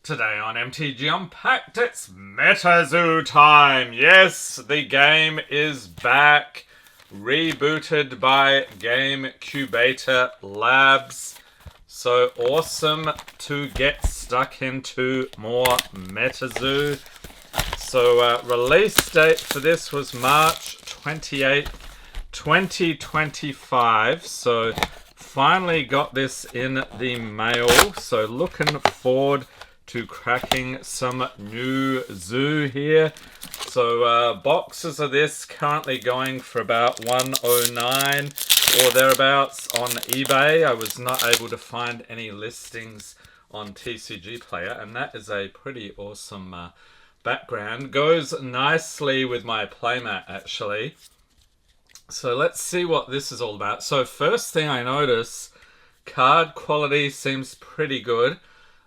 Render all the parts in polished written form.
Today on MTG Unpacked, it's MetaZoo time! Yes, the game is back, rebooted by GameCubator Labs. So awesome to get stuck into more MetaZoo. So release date for this was March 28th, 2025. So finally got this in the mail. So looking forward to cracking some new zoo here. So boxes of this currently going for about 109 or thereabouts on eBay. I was not able to find any listings on TCG Player, and that is a pretty awesome background. Goes nicely with my playmat actually. So let's see what this is all about. So first thing I notice, card quality seems pretty good.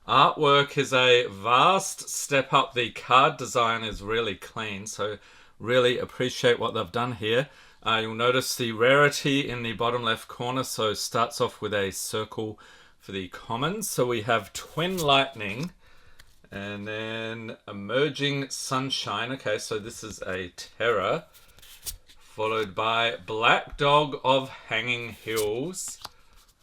Artwork is a vast step up. The card design is really clean, so really appreciate what they've done here. You'll notice the rarity in the bottom left corner, so starts off with a circle for the commons. So we have Twin Lightning, and then Emerging Sunshine. Okay, so this is a Terror, followed by Black Dog of Hanging Hills.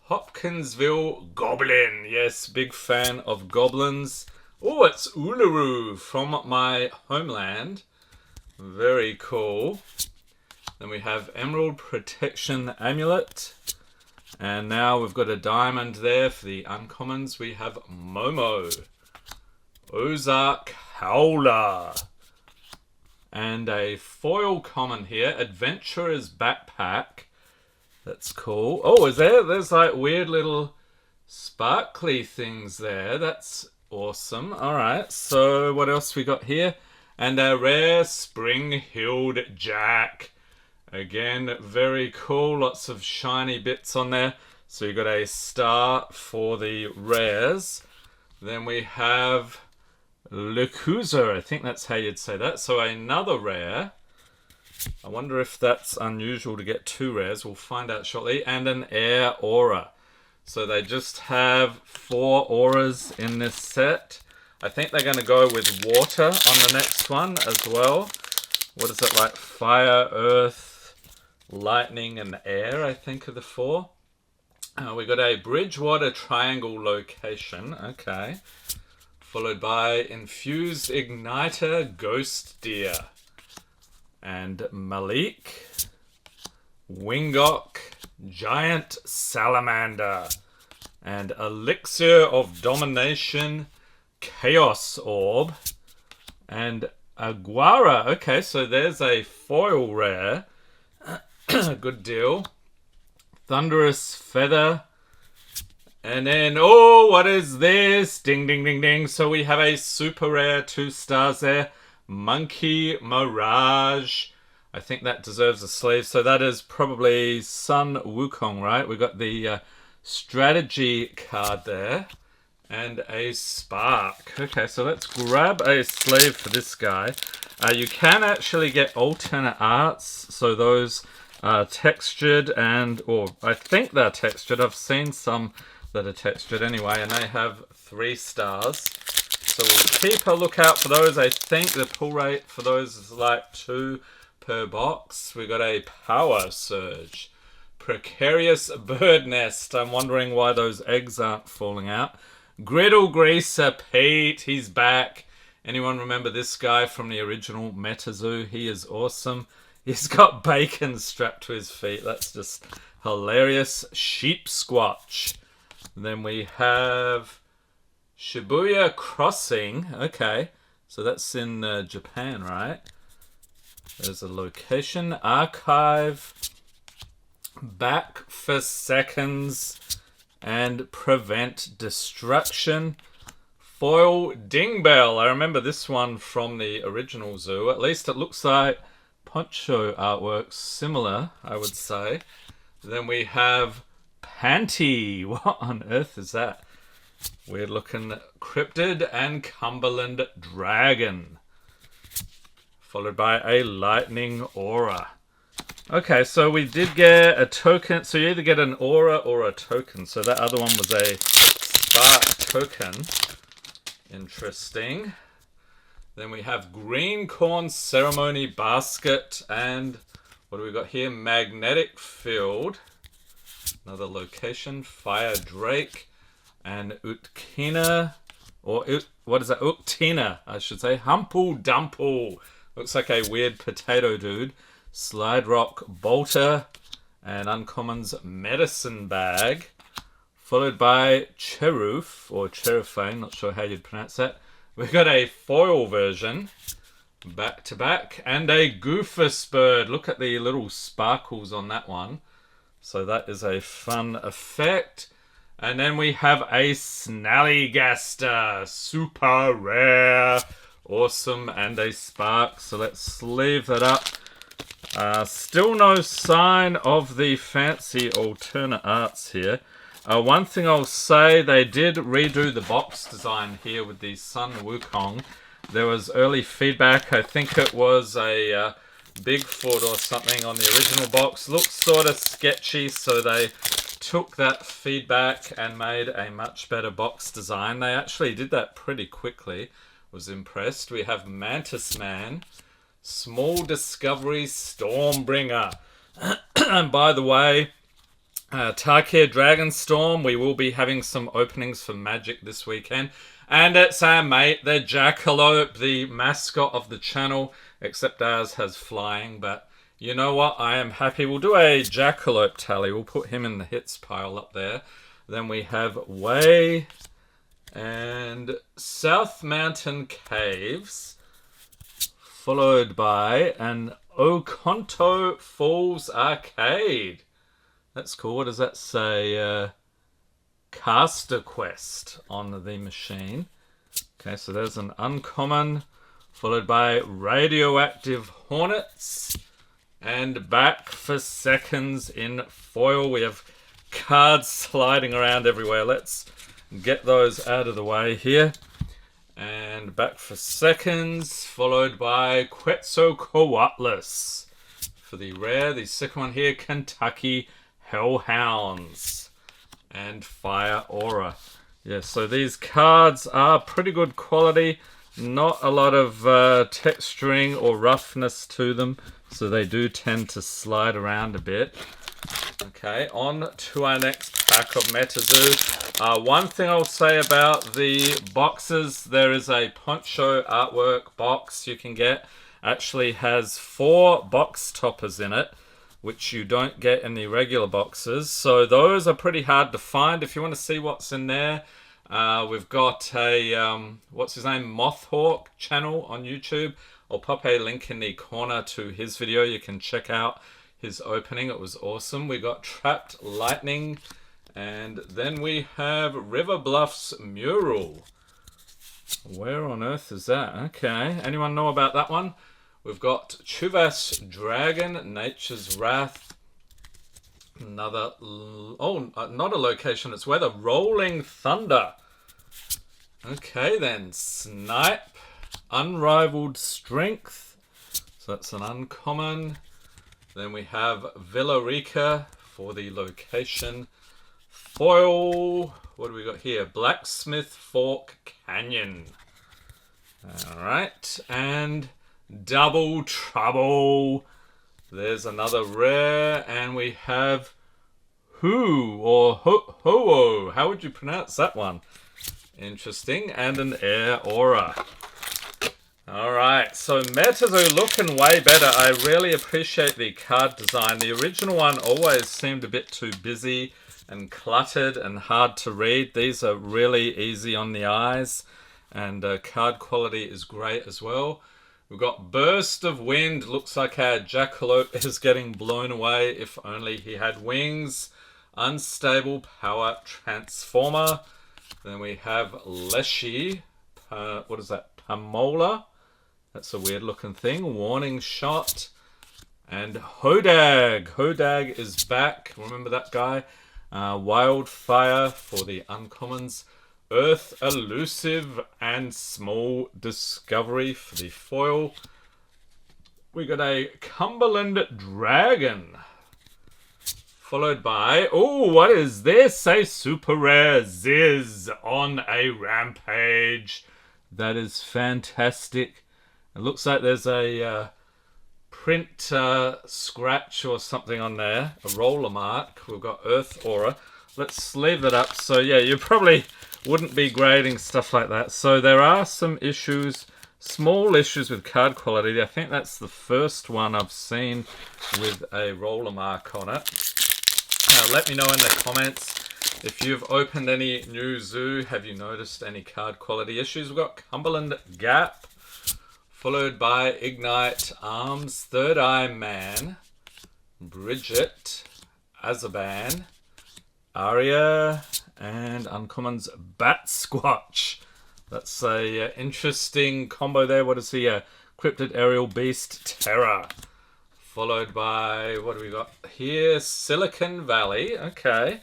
Hopkinsville Goblin. Yes, big fan of goblins. Oh, it's Uluru from my homeland. Very cool. Then we have Emerald Protection Amulet. And now we've got a diamond there for the uncommons. We have Momo, Ozark Howler, and a foil common here, Adventurer's Backpack. That's cool. Oh, there's like weird little sparkly things there. That's awesome. Alright, so what else we got here? And a rare Spring-Heeled Jack. Again, very cool. Lots of shiny bits on there. So you got a star for the rares. Then we have Lecuza. I think that's how you'd say that. So another rare. I wonder if that's unusual to get two rares. We'll find out shortly. And an Air Aura. So they just have 4 auras in this set. I think they're going to go with water on the next one as well. What is it like? Fire, Earth, Lightning, and Air, I think are the 4. We got a Bridgewater Triangle Location. Okay. Followed by Infused Igniter Ghost Deer. And Malik, Wingok, Giant Salamander, and Elixir of Domination, Chaos Orb, and Aguara. Okay, so there's a foil rare. Good deal. Thunderous Feather. And then, oh, what is this? Ding, ding, ding, ding. So we have a super rare, 2 stars there. Monkey Mirage. I think that deserves a sleeve. So that is probably Sun Wukong, right? We got the strategy card there. And a Spark. Okay, so let's grab a sleeve for this guy. You can actually get alternate arts. So those are textured or I think they're textured. I've seen some that are textured anyway, and they have 3 stars. So we'll keep a lookout for those. I think the pull rate for those is like 2 per box. We got a Power Surge. Precarious Bird Nest. I'm wondering why those eggs aren't falling out. Griddle Greaser Pete. He's back. Anyone remember this guy from the original MetaZoo? He is awesome. He's got bacon strapped to his feet. That's just hilarious. Sheep Squatch. Then we have Shibuya Crossing. Okay, so that's in Japan, right? There's a location. Archive. Back for Seconds. And Prevent Destruction. Foil Dingbell. I remember this one from the original zoo. At least it looks like poncho artwork. Similar, I would say. Then we have Panty. What on earth is that? Weird looking cryptid and Cumberland Dragon. Followed by a Lightning Aura. Okay, so we did get a token. So you either get an aura or a token. So that other one was a spark token. Interesting. Then we have green corn ceremony basket. And what do we got here? Magnetic field. Another location. Fire drake. And Utkina. Or what is that? Uktina, I should say. Humple Dumple. Looks like a weird potato dude. Slide rock bolter. And uncommons medicine bag. Followed by Cheroof, or Cherufane, not sure how you'd pronounce that. We've got a foil version, back to back, and a Goofus bird. Look at the little sparkles on that one. So that is a fun effect. And then we have a Snallygaster, super rare, awesome, and a spark. So let's sleeve that up. Still no sign of the fancy alternate arts here. One thing I'll say, they did redo the box design here with the Sun Wukong. There was early feedback. I think it was a Bigfoot or something on the original box. Looks sort of sketchy, so they took that feedback and made a much better box design. They actually did that pretty quickly. Was impressed. We have Mantis Man, Small Discovery Stormbringer. And by the way, Tarkir Dragonstorm, we will be having some openings for Magic this weekend. And it's our mate, the Jackalope, the mascot of the channel, except ours has flying. But you know what? I am happy. We'll do a Jackalope tally. We'll put him in the hits pile up there. Then we have Way and South Mountain Caves, followed by an Oconto Falls Arcade. That's cool. What does that say? Caster Quest on the machine. Okay, so there's an uncommon, followed by Radioactive Hornets, and back for seconds in foil. We have cards sliding around everywhere. Let's get those out of the way here. And back for seconds, followed by Quetzalcoatlus for the rare. The second one here, Kentucky Hellhounds and Fire Aura. Yeah, so these cards are pretty good quality. Not a lot of texturing or roughness to them, so they do tend to slide around a bit. Okay, on to our next pack of MetaZoo. One thing I'll say about the boxes, there is a Poncho artwork box you can get. Actually has 4 box toppers in it, which you don't get in the regular boxes. So those are pretty hard to find. If you want to see what's in there, we've got a, what's his name, Mothhawk channel on YouTube. I'll pop a link in the corner to his video. You can check out his opening. It was awesome. We got Trapped Lightning, and then we have River Bluffs Mural. Where on earth is that? Okay, anyone know about that one? We've got Chuvas Dragon, Nature's Wrath. Another, not a location, it's weather. Rolling Thunder. Okay then, Snipe, Unrivaled Strength. So that's an uncommon. Then we have Villarica for the location. Foil, what do we got here? Blacksmith Fork Canyon. Alright, and Double Trouble. There's another rare, and we have Hoo or Ho-Ho. How would you pronounce that one? Interesting, and an Air Aura. Alright, so MetaZoo looking way better. I really appreciate the card design. The original one always seemed a bit too busy and cluttered and hard to read. These are really easy on the eyes, and card quality is great as well. We've got Burst of Wind. Looks like our Jackalope is getting blown away. If only he had wings. Unstable Power Transformer. Then we have Leshy. What is that? Pamola. That's a weird looking thing. Warning Shot. And Hodag. Hodag is back. Remember that guy? Wildfire for the uncommons. Earth Elusive and Small Discovery for the foil. We got a Cumberland Dragon. Followed by, oh, what is this? A super rare Ziz on a rampage. That is fantastic. It looks like there's a print scratch or something on there, a roller mark. We've got Earth Aura. Let's sleeve it up. So yeah, you probably wouldn't be grading stuff like that. So there are some issues, small issues with card quality. I think that's the first one I've seen with a roller mark on it. Let me know in the comments if you've opened any new zoo. Have you noticed any card quality issues? We've got Cumberland Gap, followed by Ignite Arms, Third Eye Man, Bridget, Azaban, Aria, and Uncommon's Bat Squatch. That's a interesting combo there. What is he? Cryptid Aerial Beast Terror. Followed by, what do we got here? Silicon Valley. Okay.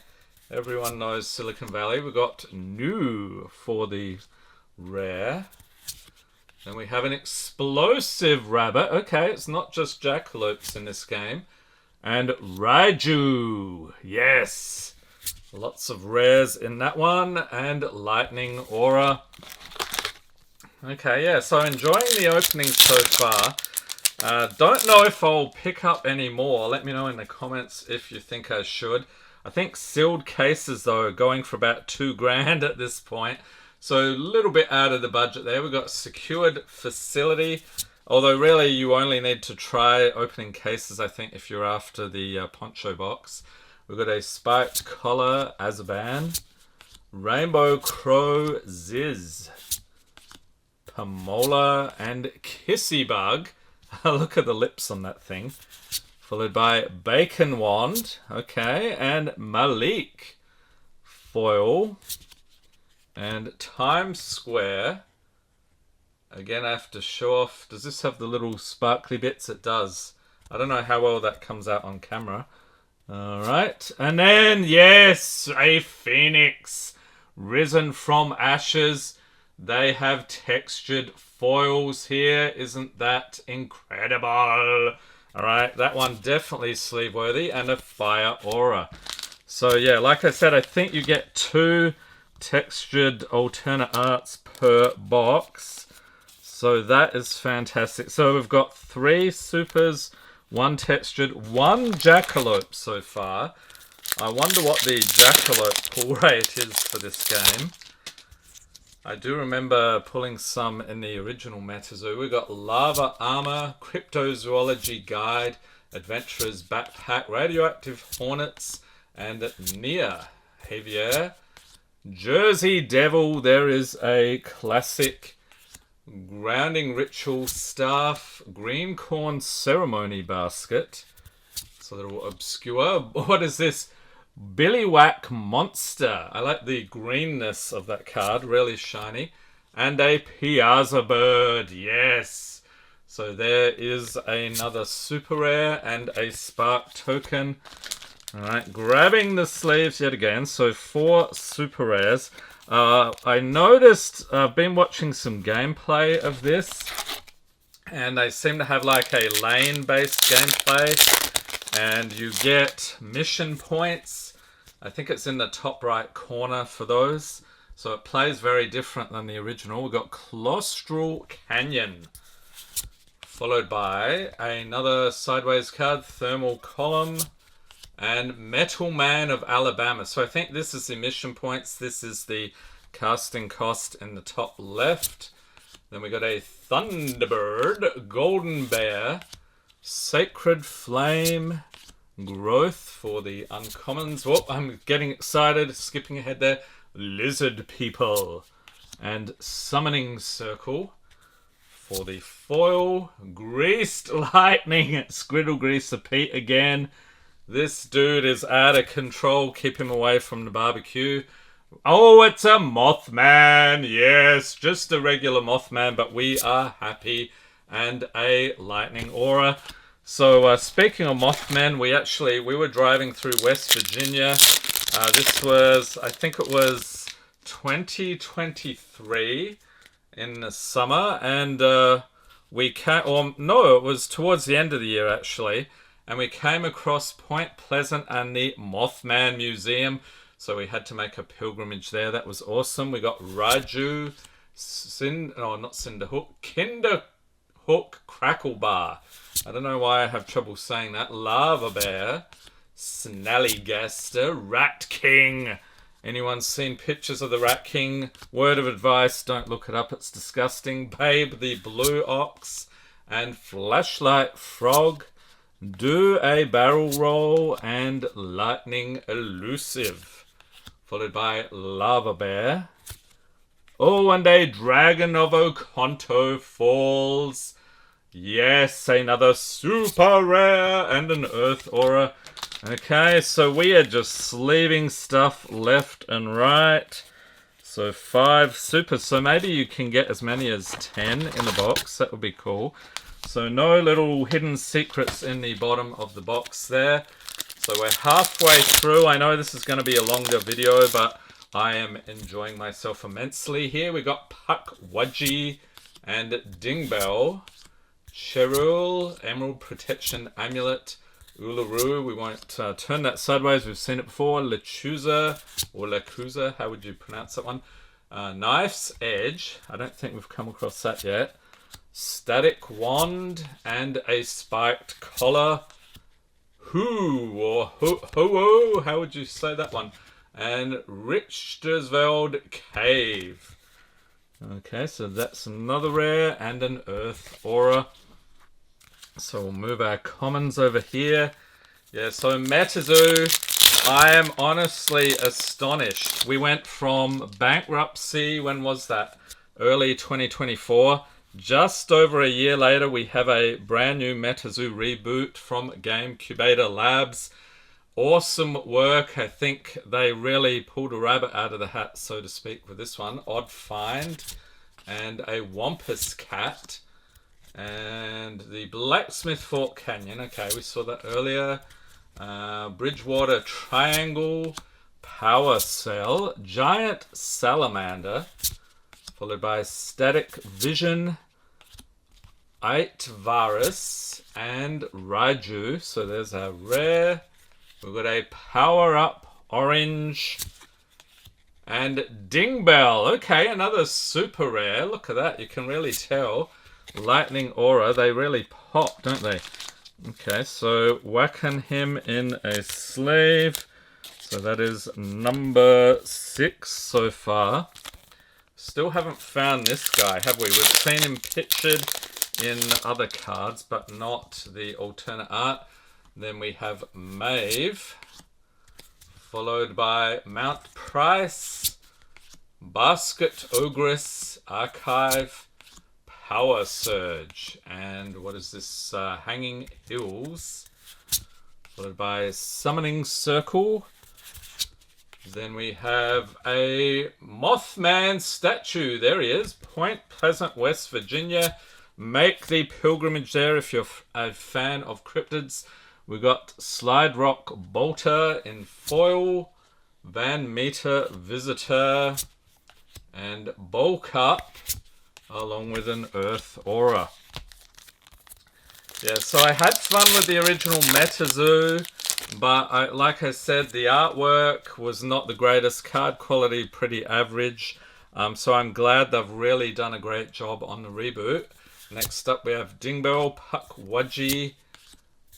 Everyone knows Silicon Valley. We've got New for the rare. Then we have an Explosive Rabbit. Okay, it's not just jackalopes in this game. And Raiju. Yes. Lots of rares in that one. And Lightning Aura. Okay, yeah. So enjoying the opening so far. Don't know if I'll pick up any more. Let me know in the comments if you think I should. I think sealed cases, though, are going for about $2,000 at this point. So a little bit out of the budget there. We've got Secured Facility. Although really you only need to try opening cases, I think, if you're after the poncho box. We've got a Spiked Collar, Azaban. Rainbow Crow, Ziz. Pomola and Kissy Bug. Look at the lips on that thing. Followed by Bacon Wand. Okay. And Malik. Foil. And Times Square. Again, I have to show off. Does this have the little sparkly bits? It does. I don't know how well that comes out on camera. Alright. And then, yes, a Phoenix. Risen from Ashes. They have textured foils here. Isn't that incredible? Alright, that one definitely sleeve worthy. And a Fire Aura. So yeah, like I said, I think you get 2 textured alternate arts per box. So that is fantastic. So we've got 3 supers, 1 textured, 1 jackalope so far. I wonder what the jackalope pull rate is for this game. I do remember pulling some in the original MetaZoo. We've got Lava Armor, Cryptozoology Guide, Adventurer's Backpack, Radioactive Hornets, and Nia Javier. Jersey Devil, there is a classic Grounding Ritual Staff, Green Corn Ceremony Basket. It's a little obscure. What is this? Billywhack Monster. I like the greenness of that card. Really shiny. And a Piazza Bird. Yes. So there is another super rare and a Spark token. Alright, grabbing the sleeves yet again. So 4 super rares. I noticed, I've been watching some gameplay of this. And they seem to have like a lane-based gameplay. And you get mission points. I think it's in the top right corner for those. So it plays very different than the original. We've got Claustral Canyon. Followed by another sideways card, Thermal Column. And Metal Man of Alabama. So I think this is the mission points. This is the casting cost in the top left. Then we got a Thunderbird, Golden Bear, Sacred Flame, Growth for the uncommons. Whoop, I'm getting excited. Skipping ahead there. Lizard People. And Summoning Circle for the foil. Greased Lightning. Squiddle Greaser Pete again. This dude is out of control. Keep him away from the barbecue. Oh, it's a Mothman. Yes, just a regular Mothman, but we are happy. And a Lightning Aura. So speaking of Mothman, we were driving through West Virginia. This was, I think it was 2023 in the summer, and it was towards the end of the year actually, and we came across Point Pleasant and the Mothman Museum, so we had to make a pilgrimage there. That was awesome. We got Raju, not Cinderhook, Kinderhook Crackle Bar. I don't know why I have trouble saying that. Lava Bear, Snallygaster, Rat King. Anyone seen pictures of the Rat King? Word of advice, don't look it up, it's disgusting. Babe the Blue Ox, and Flashlight Frog. Do a Barrel Roll, and Lightning Elusive. Followed by Lava Bear. Oh, and a Dragon of Oconto Falls. Yes, another super rare and an Earth Aura. Okay, so we are just sleeving stuff left and right. So 5 supers. So maybe you can get as many as 10 in the box. That would be cool. So no little hidden secrets in the bottom of the box there. So we're halfway through. I know this is going to be a longer video, but I am enjoying myself immensely here. We got Pukwudgie and Dingbell, Cherul, Emerald Protection Amulet, Uluru. We won't turn that sideways. We've seen it before. Lechuza, or Lacuza. How would you pronounce that one? Knife's Edge. I don't think we've come across that yet. Static Wand and a Spiked Collar. Ho-oh. How would you say that one? And Richtersveld Cave. Okay, so that's another rare and an Earth Aura. So we'll move our commons over here. Yeah, so MetaZoo, I am honestly astonished. We went from bankruptcy, when was that? Early 2024. Just over a year later, we have a brand new MetaZoo reboot from GameCubator Labs. Awesome work. I think they really pulled a rabbit out of the hat, so to speak, with this one. Odd Find and a Wampus Cat and the Blacksmith Fork Canyon. Okay, we saw that earlier. Bridgewater Triangle, Power Cell, Giant Salamander, followed by Static Vision, Aitvarus, and Raiju. So there's a rare. We've got a Power Up Orange and Dingbell. Okay, another super rare. Look at that. You can really tell. Lightning Aura. They really pop, don't they? Okay, so whacking him in a sleeve. So that is number 6 so far. Still haven't found this guy, have we? We've seen him pictured in other cards, but not the alternate art. Then we have Maeve, followed by Mount Price, Basket Ogress, Archive, Power Surge, and what is this? Hanging Hills, followed by Summoning Circle. Then we have a Mothman statue. There he is, Point Pleasant, West Virginia. Make the pilgrimage there if you're a fan of cryptids. We got Slide Rock Bolter in foil, Van Meter Visitor, and Bulk Up, along with an Earth Aura. Yeah, so I had fun with the original MetaZoo, but like I said, the artwork was not the greatest, card quality pretty average. So I'm glad they've really done a great job on the reboot. Next up we have Dingbell, Pukwudgie,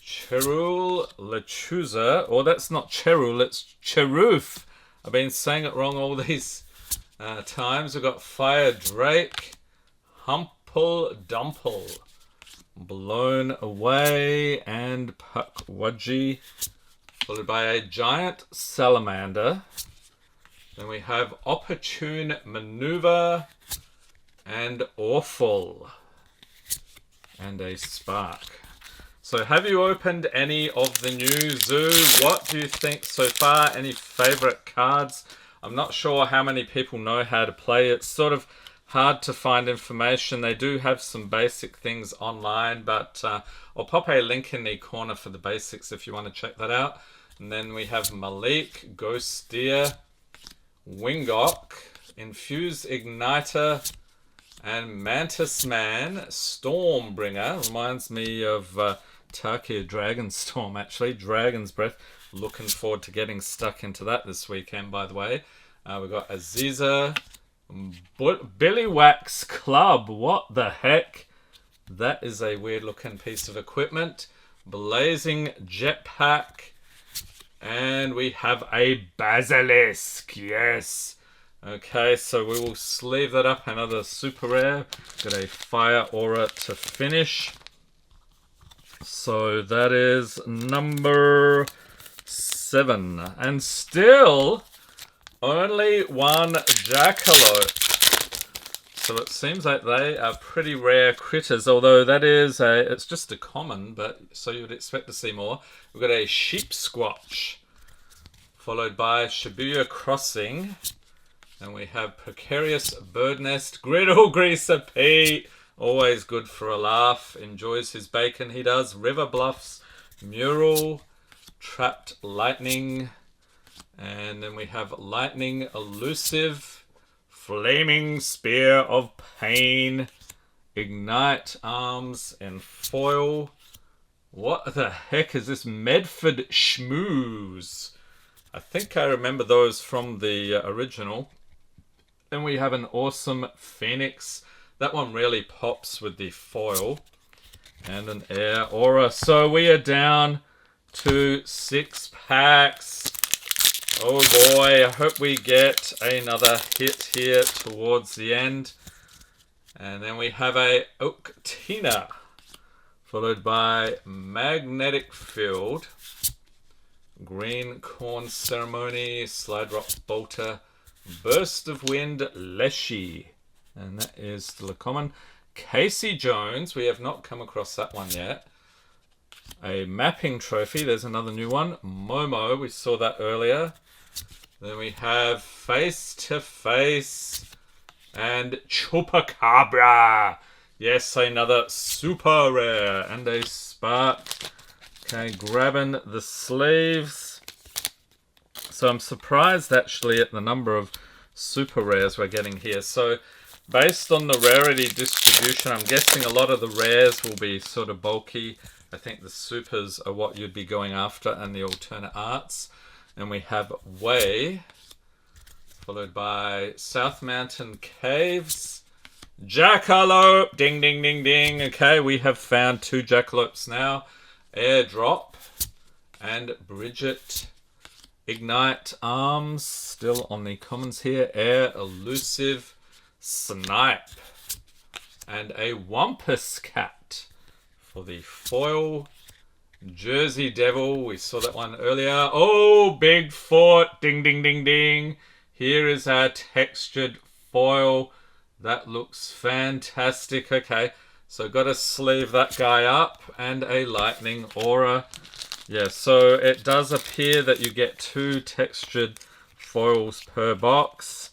Cherul, Lechuza. Oh, that's not Cherul, it's Cheroof. I've been saying it wrong all these times. We've got Fire Drake, Humple Dumple, Blown Away, and Pukwudgie, followed by a Giant Salamander. Then we have Opportune Maneuver and Awful, and a Spark. So have you opened any of the new Zoo? What do you think so far? Any favorite cards? I'm not sure how many people know how to play. It's sort of hard to find information. They do have some basic things online, but I'll pop a link in the corner for the basics if you want to check that out. And then we have Malik, Ghost Deer, Wingok, Infuse Igniter, and Mantis Man, Stormbringer. Reminds me of Tarkia Dragonstorm, actually. Dragon's Breath. Looking forward to getting stuck into that this weekend, by the way. We've got Aziza, Billy Wax Club. What the heck? That is a weird looking piece of equipment. Blazing Jetpack. And we have a Basilisk. Yes. Okay, so we will sleeve that up. Another super rare. Got a Fire Aura to finish. So that is number 7. And still only one Jackalope. So it seems like they are pretty rare critters, although that is it's just a common, but so you would expect to see more. We've got a Sheep Squatch, followed by Shibuya Crossing. And we have Precarious Bird Nest, Griddle Greaser Pete, always good for a laugh, enjoys his bacon, he does. River Bluffs, Mural, Trapped Lightning, and then we have Lightning Elusive, Flaming Spear of Pain, Ignite Arms, and Foil. What the heck is this? Medford Schmooze. I think I remember those from the original. Then we have an awesome Phoenix. That one really pops with the foil. And an Air Aura. So we are down to 6 packs. Oh boy, I hope we get another hit here towards the end. And then we have a Octina, followed by Magnetic Field, Green Corn Ceremony, Slide Rock Bolter, Burst of Wind, Leshy, and that is still a common. Casey Jones, we have not come across that one yet. A Mapping Trophy, there's another new one. Momo, we saw that earlier. Then we have Face to Face and Chupacabra. Yes, another super rare and a Spark. Okay, grabbing the sleeves. So I'm surprised actually at the number of super rares we're getting here. So based on the rarity distribution, I'm guessing a lot of the rares will be sort of bulky. I think the supers are what you'd be going after and the alternate arts. And we have Way, followed by South Mountain Caves, Jackalope, ding, ding, ding, ding. Okay, we have found 2 Jackalopes now. Airdrop and Bridget. Ignite Arms, still on the commons here. Air Elusive, Snipe, and a Wampus Cat for the foil. Jersey Devil, we saw that one earlier. Oh, Bigfoot, ding, ding, ding, ding. Here is our textured foil. That looks fantastic. Okay, so got to sleeve that guy up, and a Lightning Aura. Yeah, so it does appear that you get 2 textured foils per box.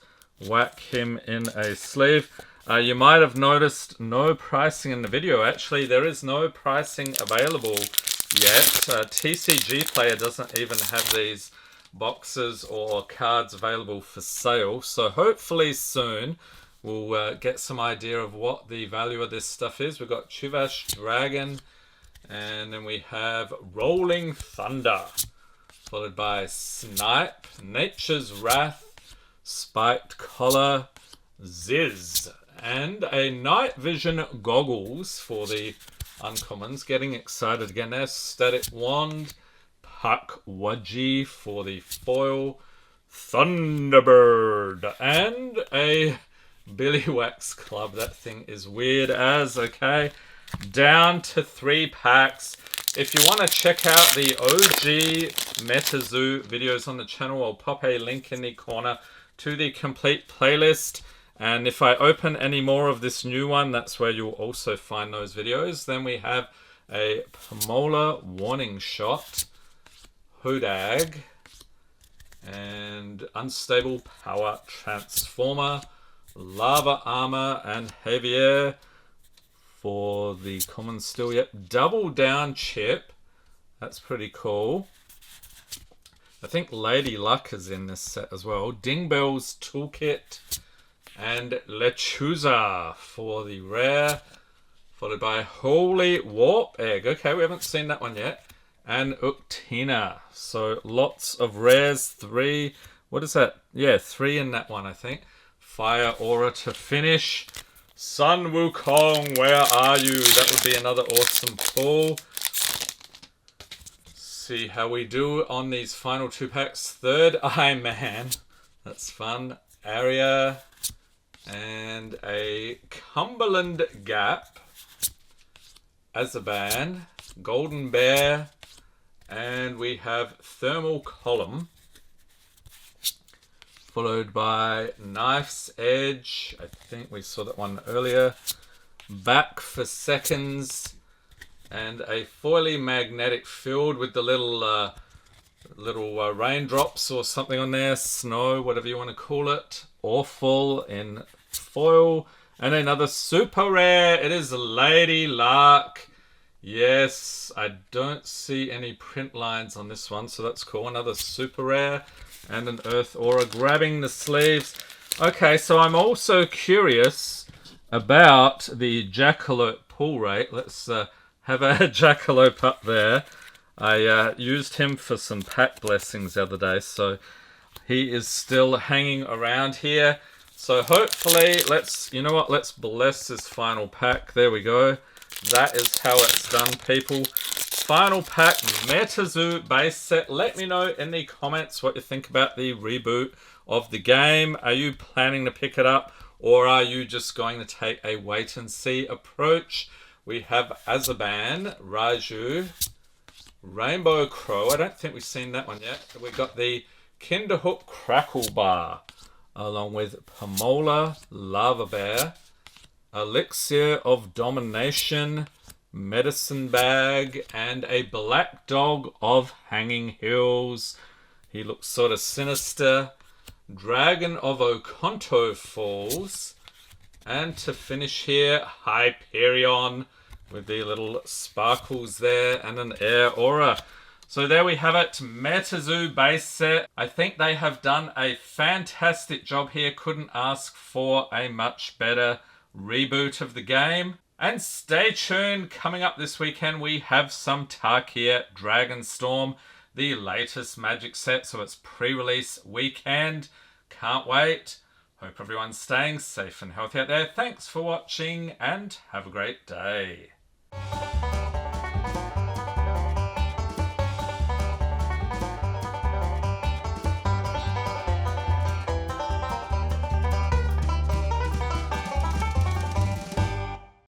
Whack him in a sleeve. You might have noticed no pricing in the video. Actually, there is no pricing available yet. TCG Player doesn't even have these boxes or cards available for sale. So hopefully soon we'll get some idea of what the value of this stuff is. We've got Chuvash Dragon. And then we have Rolling Thunder, followed by Snipe, Nature's Wrath, Spiked Collar, Ziz, and a Night Vision Goggles for the uncommons. Getting excited again there. Static Wand, Puck Wudgie for the foil, Thunderbird, and a Billy Wax Club. That thing is weird as, okay. Down to 3 packs. If you want to check out the OG MetaZoo videos on the channel, I'll pop a link in the corner to the complete playlist. And if I open any more of this new one, that's where you'll also find those videos. Then we have a Pomola Warning Shot, Hodag, and Unstable Power Transformer, Lava Armor, and Javier for the common still. Yep, Double Down Chip. That's pretty cool. I think Lady Luck is in this set as well. Dingbell's Toolkit and Lechuza for the rare, followed by Holy Warp Egg. Okay, we haven't seen that one yet. And Octina. So lots of rares. 3. What is that? Yeah, 3 in that one, I think. fire aura to finish. Sun Wukong, where are you? That would be another awesome pull. See how we do on these final 2 packs. Third Eye Man. That's fun. Area. And a Cumberland Gap. Azaban. Golden Bear. And we have Thermal Column. Followed by Knife's Edge. I think we saw that one earlier. Back for Seconds. And a foily magnetic field with the little raindrops or something on there. Snow, whatever you want to call it. Awful in foil. And another super rare. It is Lady Lark. Yes, I don't see any print lines on this one, so that's cool. Another super rare. And an Earth Aura grabbing the sleeves. Okay, so I'm also curious about the Jackalope pull rate. Let's have a Jackalope up there. I used him for some pack blessings the other day, so he is still hanging around here. So hopefully, let's bless this final pack. There we go. That is how it's done, people. Final pack, MetaZoo Base Set. Let me know in the comments what you think about the reboot of the game. Are you planning to pick it up, or are you just going to take a wait-and-see approach? We have Azaban, Raju, Rainbow Crow. I don't think we've seen that one yet. We got the Kinderhook Crackle Bar, along with Pomola, Lava Bear, Elixir of Domination, Medicine Bag, and a Black Dog of Hanging Hills. He looks sort of sinister. Dragon of Oconto Falls. And to finish here, Hyperion with the little sparkles there and an Air Aura. So there we have it, MetaZoo Base Set. I think they have done a fantastic job here. Couldn't ask for a much better reboot of the game. And stay tuned, coming up this weekend we have some Tarkia Dragonstorm, the latest Magic set, so it's pre-release weekend. Can't wait. Hope everyone's staying safe and healthy out there. Thanks for watching and have a great day.